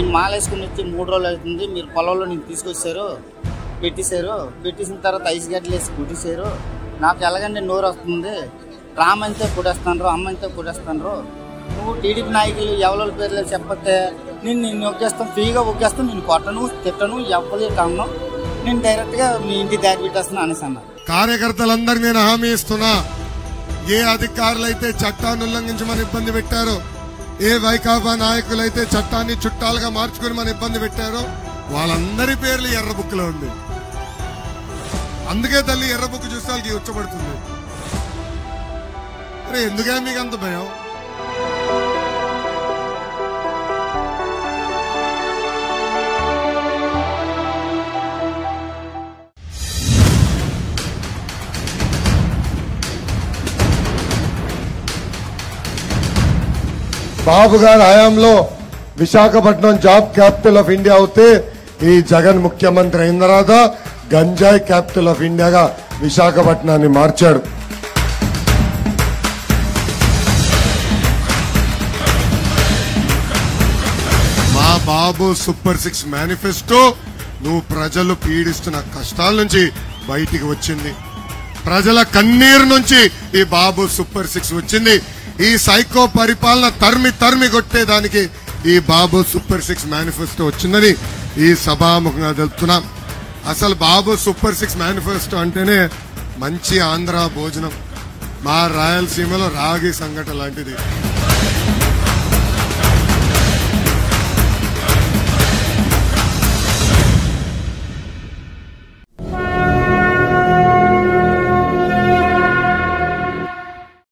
నేను మాలేసుకుని వచ్చి 3 రోజులు అవుతుంది, మీరు పొలంలో నేను తీసుకొచ్చారు, పెట్టేసిన తర్వాత ఐస్ గడ్డలు వేసి కుట్టేశారు. నాకు ఎలాగంటే నోరు వస్తుంది, రామంతే కొట్టేస్తాను, అమ్మంతే కొట్టేస్తాను. నువ్వు టీడీపీ నాయకులు ఎవరి పేర్లు చెప్పతే నేను ఒక్కేస్తాను, ఫ్రీగా ఒక్కేస్తాను, నేను కొట్టను, తిట్టను, ఎవరి కన్ను, నేను డైరెక్ట్గా మీ ఇంటి దారి పెట్టేస్తాను అనేసి అన్నారు. కార్యకర్తలందరికీ నేను హామీ ఇస్తున్నా, ఏ అధికారులైతే చట్టాన్ని ఉల్లంఘించమని ఇబ్బంది పెట్టారో, ఏ వైకాపా నాయకులైతే చట్టాన్ని చుట్టాలుగా మార్చుకుని మన ఇబ్బంది పెట్టారో వాళ్ళందరి పేర్లు ఎర్ర బుక్ లో ఉంది. అందుకే తల్లి ఎర్ర బుక్ చూస్తే వాళ్ళకి ఉచ్చబడుతుంది. అరే ఎందుకే మీకు అంత భయం? బాబు గారి హయాంలో Visakhapatnam job capital of India అవుతే ఈ జగన్ ముఖ్యమంత్రి అయిన తర్వాత గంజాయి క్యాపిటల్ ఆఫ్ ఇండియాగా విశాఖపట్నాన్ని మార్చాడు. మా బాబు సూపర్ 6 మేనిఫెస్టో నువ్వు ప్రజలు పీడిస్తున్న కష్టాల నుంచి బయటికి వచ్చింది, ప్రజల కన్నీరు నుంచి ఈ బాబు సూపర్ 6 వచ్చింది. ఈ సైకో పరిపాలన తరిమి కొట్టేదానికి ఈ బాబు సూపర్ 6 మేనిఫెస్టో వచ్చిందని ఈ సభాముఖంగా తెలుపుతున్నాం. అసలు బాబు సూపర్ 6 మేనిఫెస్టో అంటేనే మంచి ఆంధ్ర భోజనం, మా రాయలసీమలో రాగి సంఘటన లాంటిది.